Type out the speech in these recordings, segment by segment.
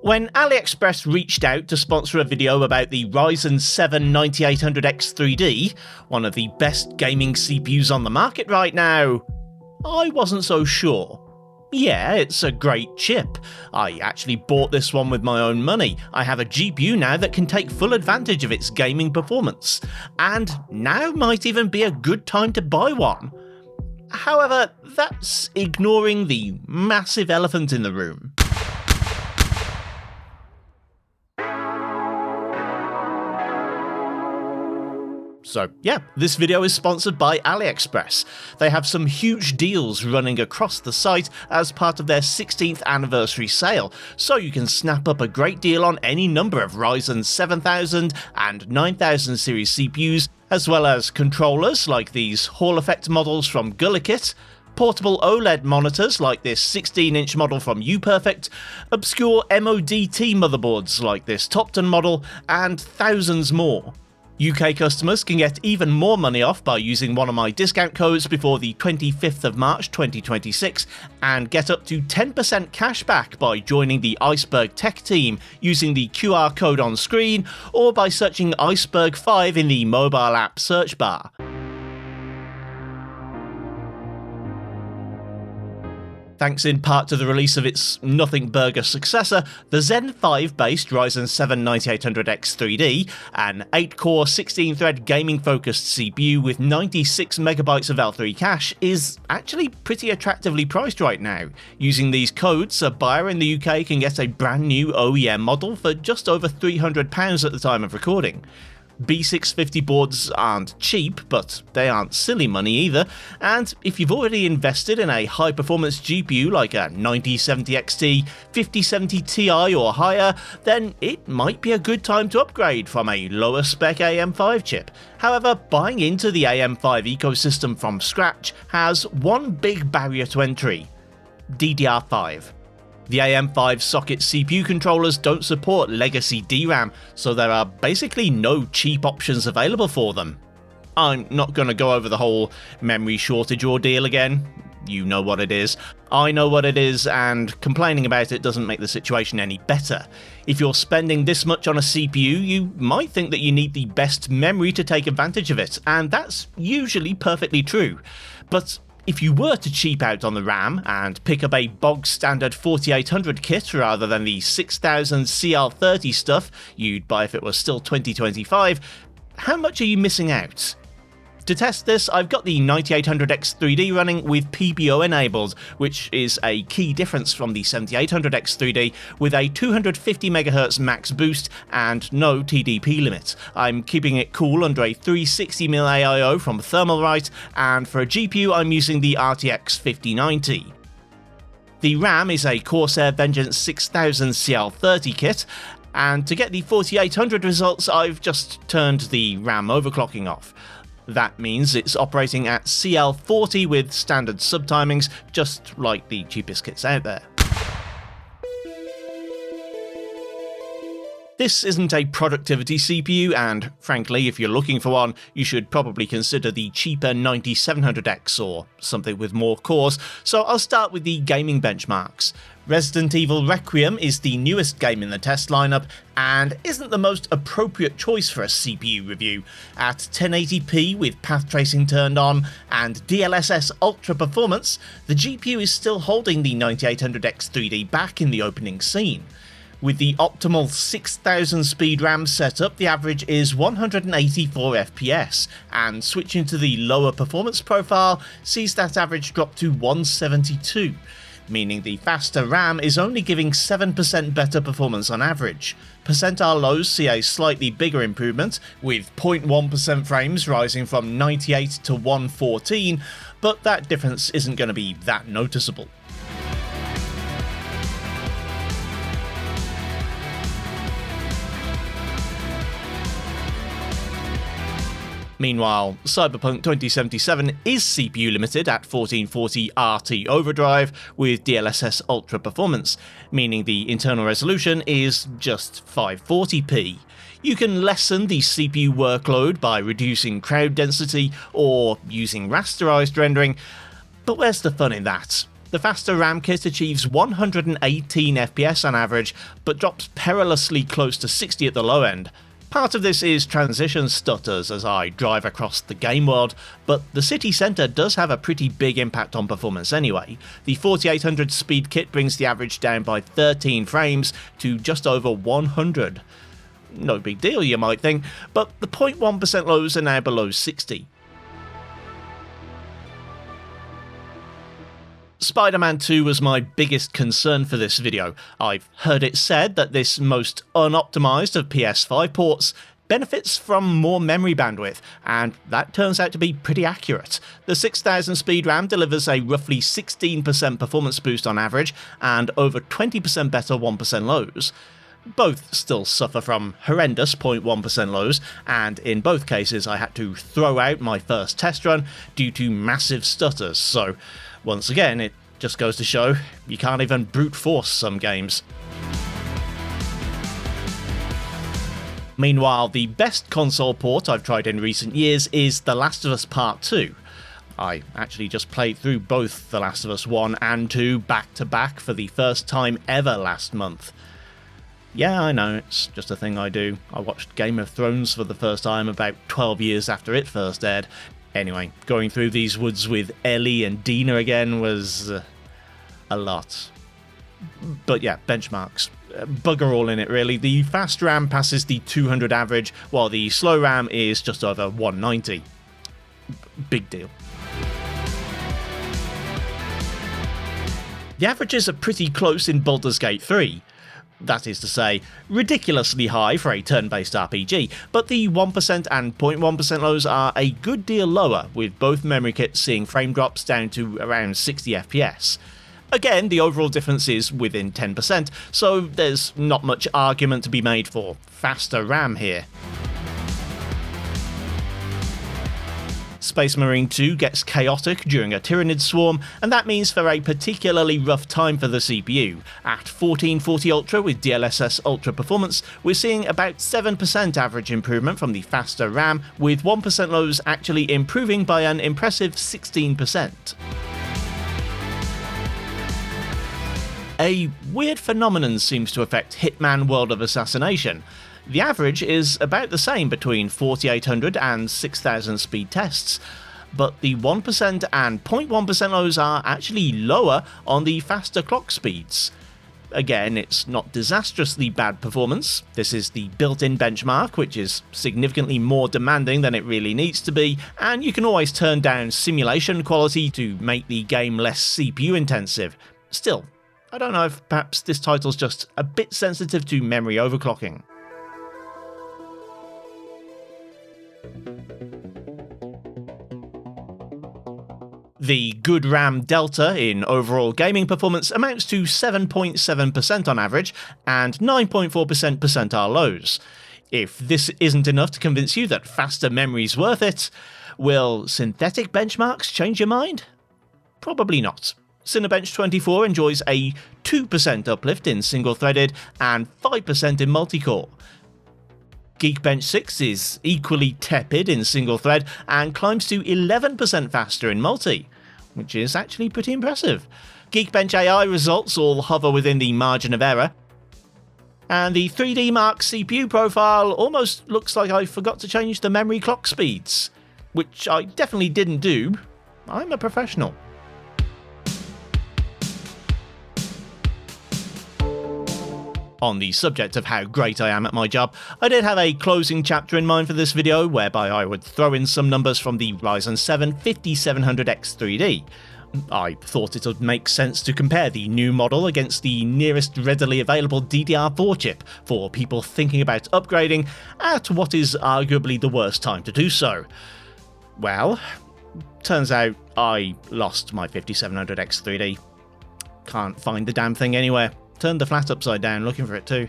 When AliExpress reached out to sponsor a video about the Ryzen 7 9800X 3D, one of the best gaming CPUs on the market right now, I wasn't so sure. Yeah, it's a great chip. I actually bought this one with my own money. I have a GPU now that can take full advantage of its gaming performance, and now might even be a good time to buy one. However, that's ignoring the massive elephant in the room. So yeah, this video is sponsored by AliExpress. They have some huge deals running across the site as part of their 16th anniversary sale, so you can snap up a great deal on any number of Ryzen 7000 and 9000 series CPUs, as well as controllers like these Hall effect models from Gullakit, portable OLED monitors like this 16-inch model from UPerfect, obscure MODT motherboards like this Topton model, and thousands more. UK customers can get even more money off by using one of my discount codes before the 25th of March 2026 and get up to 10% cash back by joining the Iceberg tech team using the QR code on screen or by searching Iceberg 5 in the mobile app search bar. Thanks in part to the release of its nothing burger successor, the Zen 5-based Ryzen 7 9800X 3D, an 8-core 16-thread gaming-focused CPU with 96MB of L3 cache, is actually pretty attractively priced right now. Using these codes, a buyer in the UK can get a brand new OEM model for just over £300 at the time of recording. B650 boards aren't cheap, but they aren't silly money either, and if you've already invested in a high-performance GPU like a 9070 XT, 5070 Ti or higher, then it might be a good time to upgrade from a lower spec AM5 chip. However, buying into the AM5 ecosystem from scratch has one big barrier to entry: DDR5. The AM5 socket CPU controllers don't support legacy DRAM, so there are basically no cheap options available for them. I'm not going to go over the whole memory shortage ordeal again. You know what it is. I know what it is, and complaining about it doesn't make the situation any better. If you're spending this much on a CPU, you might think that you need the best memory to take advantage of it, and that's usually perfectly true. But if you were to cheap out on the RAM and pick up a bog-standard 4800 kit rather than the 6000 CL30 stuff you'd buy if it was still 2025, how much are you missing out? To test this, I've got the 9800X 3D running with PBO enabled, which is a key difference from the 7800X 3D, with a 250MHz max boost and no TDP limit. I'm keeping it cool under a 360mm AIO from Thermalright, and for a GPU I'm using the RTX 5090. The RAM is a Corsair Vengeance 6000 CL30 kit, and to get the 4800 results I've just turned the RAM overclocking off. That means it's operating at CL40 with standard subtimings, just like the cheapest kits out there. This isn't a productivity CPU, and frankly, if you're looking for one, you should probably consider the cheaper 9700X or something with more cores, so I'll start with the gaming benchmarks. Resident Evil Requiem is the newest game in the test lineup, and isn't the most appropriate choice for a CPU review. At 1080p with path tracing turned on and DLSS Ultra performance, the GPU is still holding the 9800X 3D back in the opening scene. With the optimal 6000 speed RAM setup, the average is 184 FPS, and switching to the lower performance profile sees that average drop to 172, meaning the faster RAM is only giving 7% better performance on average. Percentile lows see a slightly bigger improvement, with 0.1% frames rising from 98 to 114, but that difference isn't going to be that noticeable. Meanwhile, Cyberpunk 2077 is CPU limited at 1440 RT overdrive with DLSS Ultra performance, meaning the internal resolution is just 540p. You can lessen the CPU workload by reducing crowd density or using rasterized rendering, but where's the fun in that? The faster RAM kit achieves 118 FPS on average, but drops perilously close to 60 at the low end. Part of this is transition stutters as I drive across the game world, but the city centre does have a pretty big impact on performance anyway. The 4800 speed kit brings the average down by 13 frames to just over 100. No big deal, you might think, but the 0.1% lows are now below 60. Spider-Man 2 was my biggest concern for this video. I've heard it said that this most unoptimised of PS5 ports benefits from more memory bandwidth, and that turns out to be pretty accurate. The 6000 speed RAM delivers a roughly 16% performance boost on average, and over 20% better 1% lows. Both still suffer from horrendous 0.1% lows, and in both cases I had to throw out my first test run due to massive stutters, so once again it just goes to show you can't even brute force some games. Meanwhile, the best console port I've tried in recent years is The Last of Us Part 2. I actually just played through both The Last of Us 1 and 2 back to back for the first time ever last month. Yeah, I know, it's just a thing I do. I watched Game of Thrones for the first time about 12 years after it first aired. Anyway, going through these woods with Ellie and Dina again was a lot. But yeah, benchmarks. Bugger all in it really. The fast RAM passes the 200 average, while the slow RAM is just over 190. Big deal. The averages are pretty close in Baldur's Gate 3. That is to say, ridiculously high for a turn-based RPG, but the 1% and 0.1% lows are a good deal lower, with both memory kits seeing frame drops down to around 60 FPS. Again, the overall difference is within 10%, so there's not much argument to be made for faster RAM here. Space Marine 2 gets chaotic during a Tyranid swarm, and that means for a particularly rough time for the CPU. At 1440 Ultra with DLSS Ultra performance, we're seeing about 7% average improvement from the faster RAM, with 1% lows actually improving by an impressive 16%. A weird phenomenon seems to affect Hitman World of Assassination. The average is about the same between 4800 and 6000 speed tests, but the 1% and 0.1% lows are actually lower on the faster clock speeds. Again, it's not disastrously bad performance. This is the built-in benchmark, which is significantly more demanding than it really needs to be, and you can always turn down simulation quality to make the game less CPU intensive. Still, I don't know if perhaps this title's just a bit sensitive to memory overclocking. The good RAM delta in overall gaming performance amounts to 7.7% on average and 9.4% percentile lows. If this isn't enough to convince you that faster memory's worth it, will synthetic benchmarks change your mind? Probably not. Cinebench 24 enjoys a 2% uplift in single-threaded and 5% in multi-core. Geekbench 6 is equally tepid in single-thread and climbs to 11% faster in multi, which is actually pretty impressive. Geekbench AI results all hover within the margin of error, and the 3D Mark CPU profile almost looks like I forgot to change the memory clock speeds, which I definitely didn't do. I'm a professional. On the subject of how great I am at my job, I did have a closing chapter in mind for this video whereby I would throw in some numbers from the Ryzen 7 5700X 3D. I thought it would make sense to compare the new model against the nearest readily available DDR4 chip for people thinking about upgrading at what is arguably the worst time to do so. Well, turns out I lost my 5700X 3D. Can't find the damn thing anywhere. Turned the flat upside down looking for it too.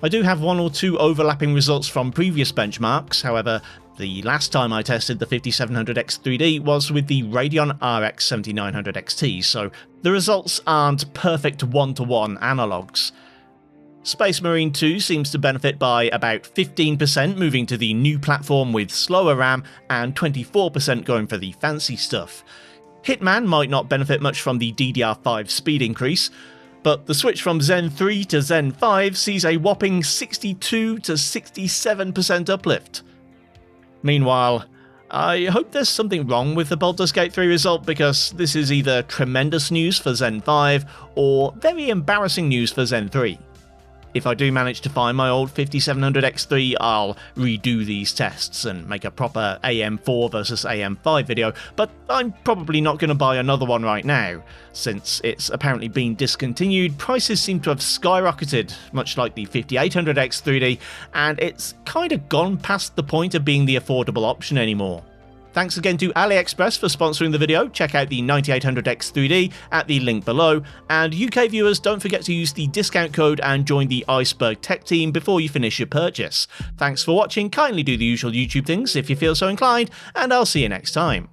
I do have one or two overlapping results from previous benchmarks, however, the last time I tested the 5700X 3D was with the Radeon RX 7900 XT, so the results aren't perfect one-to-one analogues. Space Marine 2 seems to benefit by about 15% moving to the new platform with slower RAM and 24% going for the fancy stuff. Hitman might not benefit much from the DDR5 speed increase, but the switch from Zen 3 to Zen 5 sees a whopping 62 to 67% uplift. Meanwhile, I hope there's something wrong with the Baldur's Gate 3 result, because this is either tremendous news for Zen 5 or very embarrassing news for Zen 3. If I do manage to find my old 5700X3, I'll redo these tests and make a proper AM4 versus AM5 video, but I'm probably not going to buy another one right now. Since it's apparently been discontinued, prices seem to have skyrocketed, much like the 5800X3D, and it's kinda gone past the point of being the affordable option anymore. Thanks again to AliExpress for sponsoring the video. Check out the 9800X3D at the link below, and UK viewers, don't forget to use the discount code and join the Iceberg tech team before you finish your purchase. Thanks for watching, kindly do the usual YouTube things if you feel so inclined, and I'll see you next time.